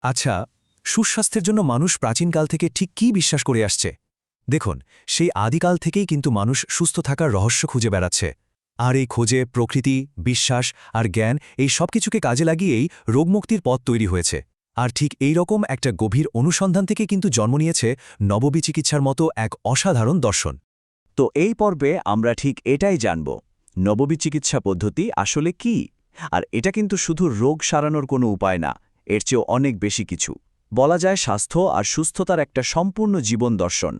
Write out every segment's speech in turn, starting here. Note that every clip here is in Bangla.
আচ্ছা, সুস্বাস্থ্যের জন্য মানুষ প্রাচীনকাল থেকে ঠিক কী বিশ্বাস করে আসছে? দেখুন, সেই আদিকাল থেকেই কিন্তু মানুষ সুস্থ থাকার রহস্য খুঁজে বেড়াচ্ছে। আর এই খোঁজে প্রকৃতি, বিশ্বাস আর জ্ঞান এই সব কিছুকে কাজে লাগিয়েই রোগমুক্তির পথ তৈরি হয়েছে। আর ঠিক এই রকম একটা গভীর অনুসন্ধান থেকে কিন্তু জন্ম নিয়েছে নববী চিকিৎসার মতো এক অসাধারণ দর্শন। তো এই পর্বে আমরা ঠিক এটাই জানব, নববী চিকিৎসা পদ্ধতি আসলে কি। আর এটা কিন্তু শুধু রোগ সারানোর কোনো উপায় না, এর চেয়েও অনেক বেশি কিছু। বলা যায় স্বাস্থ্য আর সুস্থতার একটা সম্পূর্ণ জীবন দর্শন।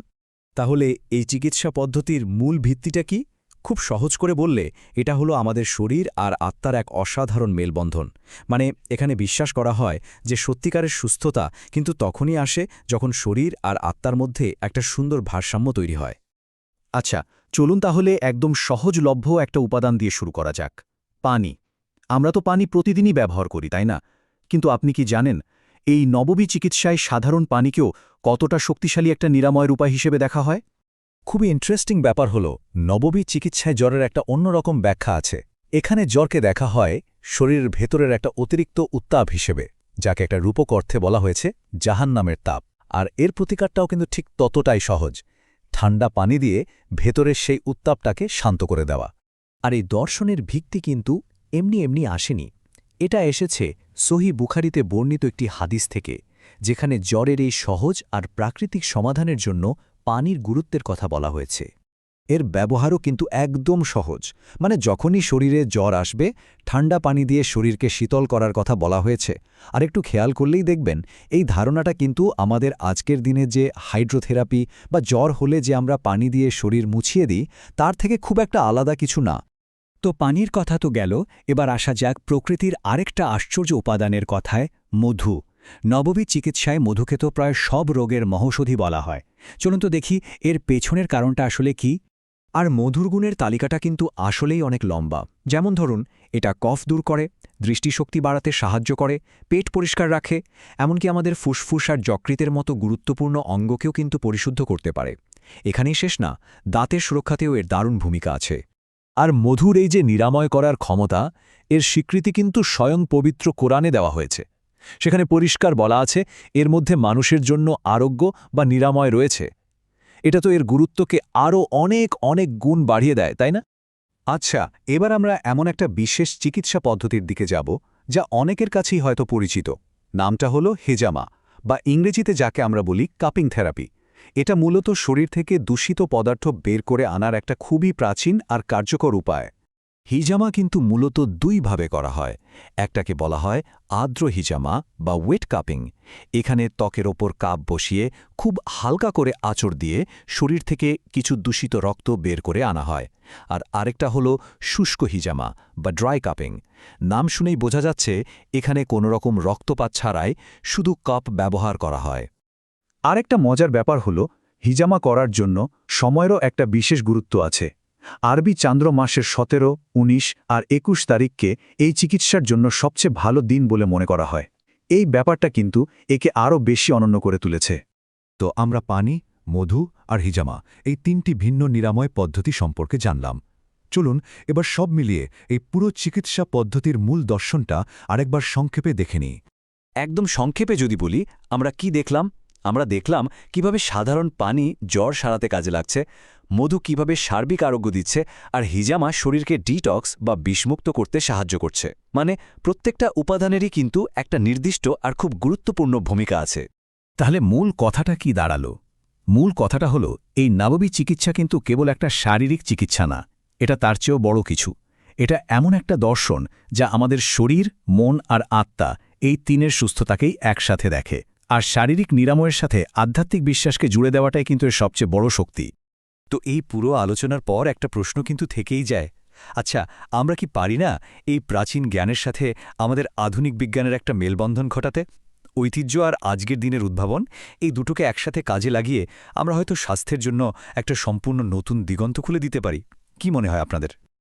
তাহলে এই চিকিৎসা পদ্ধতির মূল ভিত্তিটা কি? খুব সহজ করে বললে এটা হলো আমাদের শরীর আর আত্মার এক অসাধারণ মেলবন্ধন। মানে এখানে বিশ্বাস করা হয় যে সত্যিকারের সুস্থতা কিন্তু তখনই আসে যখন শরীর আর আত্মার মধ্যে একটা সুন্দর ভারসাম্য তৈরি হয়। আচ্ছা, চলুন তাহলে একদম সহজলভ্য একটা উপাদান দিয়ে শুরু করা যাক। পানি। আমরা তো পানি প্রতিদিনই ব্যবহার করি, তাই না? কিন্তু আপনি কি জানেন, এই নববী চিকিৎসায় সাধারণ পানিকেও কতটা শক্তিশালী একটা নিরাময়ের উপায় হিসেবে দেখা হয়? খুবই ইন্টারেস্টিং ব্যাপার হলো, নববী চিকিৎসায় জ্বরের একটা অন্যরকম ব্যাখ্যা আছে। এখানে জ্বরকে দেখা হয় শরীরের ভেতরের একটা অতিরিক্ত উত্তাপ হিসেবে, যাকে একটা রূপক অর্থে বলা হয়েছে জাহান্নামের তাপ। আর এর প্রতিকারটাও কিন্তু ঠিক ততটাই সহজ, ঠান্ডা পানি দিয়ে ভেতরের সেই উত্তাপটাকে শান্ত করে দেওয়া। আর এই দর্শনের ভিত্তি কিন্তু এমনি এমনি আসেনি। এটা এসেছে সহি বুখারিতে বর্ণিত একটি হাদিস থেকে, যেখানে জ্বরের এই সহজ আর প্রাকৃতিক সমাধানের জন্য পানির গুরুত্বের কথা বলা হয়েছে। এর ব্যবহারও কিন্তু একদম সহজ, মানে যখনই শরীরে জ্বর আসবে ঠান্ডা পানি দিয়ে শরীরকে শীতল করার কথা বলা হয়েছে। আর একটু খেয়াল করলেই দেখবেন এই ধারণাটা কিন্তু আমাদের আজকের দিনে যে হাইড্রোথেরাপি বা জ্বর হলে যে আমরা পানি দিয়ে শরীর মুছিয়ে দিই, তার থেকে খুব একটা আলাদা কিছু না। তো পানির কথা তো গেল, এবার আসা যাক প্রকৃতির আরেকটা আশ্চর্য উপাদানের কথায়, মধু। নববী চিকিৎসায় মধুকে তো প্রায় সব রোগের মহৌষধি বলা হয়। চলুন তো দেখি এর পেছনের কারণটা আসলে কি। আর মধুর গুণের তালিকাটা কিন্তু আসলেই অনেক লম্বা। যেমন ধরুন, এটা কফ দূর করে, দৃষ্টিশক্তি বাড়াতে সাহায্য করে, পেট পরিষ্কার রাখে, এমনকি আমাদের ফুসফুস আর যকৃতের মতো গুরুত্বপূর্ণ অঙ্গকেও কিন্তু পরিশুদ্ধ করতে পারে। এখানেই শেষ না, দাঁতের সুরক্ষাতেও এর দারুণ ভূমিকা আছে। আর মধুর এই যে নিরাময় করার ক্ষমতা, এর স্বীকৃতি কিন্তু স্বয়ং পবিত্র কোরআনে দেওয়া হয়েছে। সেখানে পরিষ্কার বলা আছে এর মধ্যে মানুষের জন্য আরোগ্য বা নিরাময় রয়েছে। এটা তো এর গুরুত্বকে আরও অনেক অনেক গুণ বাড়িয়ে দেয়, তাই না? আচ্ছা, এবার আমরা এমন একটা বিশেষ চিকিৎসা পদ্ধতির দিকে যাব যা অনেকের কাছেই হয়তো পরিচিত। নামটা হলো হেজামা, বা ইংরেজিতে যাকে আমরা বলি কাপিং থেরাপি। এটা মূলত শরীর থেকে দূষিত পদার্থ বের করে আনার একটা খুবই প্রাচীন আর কার্যকর উপায়। হিজামা কিন্তু মূলত দুইভাবে করা হয়। একটাকে বলা হয় আর্দ্র হিজামা বা ওয়েট কাপিং। এখানে ত্বকের ওপর কাপ বসিয়ে খুব হালকা করে আঁচড় দিয়ে শরীর থেকে কিছু দূষিত রক্ত বের করে আনা হয়। আর আরেকটা হলো শুষ্ক হিজামা বা ড্রাই কাপিং। নাম শুনেই বোঝা যাচ্ছে এখানে কোনো রকম রক্তপাত ছাড়াই শুধু কাপ ব্যবহার করা হয়। আরেকটা মজার ব্যাপার হলো, হিজামা করার জন্য সময়েরও একটা বিশেষ গুরুত্ব আছে। আরবি চান্দ্র মাসের ১৭, ১৯ আর ২১ তারিখকে এই চিকিৎসার জন্য সবচেয়ে ভালো দিন বলে মনে করা হয়। এই ব্যাপারটা কিন্তু একে আরও বেশি অনন্য করে তুলেছে। তো আমরা পানি, মধু আর হিজামা এই তিনটি ভিন্ন নিরাময় পদ্ধতি সম্পর্কে জানলাম। চলুন এবার সব মিলিয়ে এই পুরো চিকিৎসা পদ্ধতির মূল দর্শনটা আরেকবার সংক্ষেপে দেখে নিই। একদম সংক্ষেপে যদি বলি, আমরা কি দেখলাম? আমরা দেখলাম কিভাবে সাধারণ পানি জ্বর সারাতে কাজে লাগছে, মধু কিভাবে সার্বিক আরোগ্য দিচ্ছে, আর হিজামা শরীরকে ডিটক্স বা বিষমুক্ত করতে সাহায্য করছে। মানে প্রত্যেকটা উপাদানেরই কিন্তু একটা নির্দিষ্ট আর খুব গুরুত্বপূর্ণ ভূমিকা আছে। তাহলে মূল কথাটা কি দাঁড়ালো? মূল কথাটা হলো, এই নববী চিকিৎসা কিন্তু কেবল একটা শারীরিক চিকিৎসা না, এটা তার চেয়েও বড় কিছু। এটা এমন একটা দর্শন যা আমাদের শরীর, মন আর আত্মা এই তিনের সুস্থতাকেই একসাথে দেখে। আর শারীরিক নিরাময়ের সাথে আধ্যাত্মিক বিশ্বাসকে জুড়ে দেওয়াটাই কিন্তু এর সবচেয়ে বড় শক্তি। তো এই পুরো আলোচনার পর একটা প্রশ্ন কিন্তু থেকেই যায়। আচ্ছা, আমরা কি পারি না এই প্রাচীন জ্ঞানের সাথে আমাদের আধুনিক বিজ্ঞানের একটা মেলবন্ধন ঘটাতে? ঐতিহ্য আর আজকের দিনের উদ্ভাবন, এই দুটোকে একসাথে কাজে লাগিয়ে আমরা হয়তো স্বাস্থ্যের জন্য একটা সম্পূর্ণ নতুন দিগন্ত খুলে দিতে পারি। কি মনে হয় আপনাদের?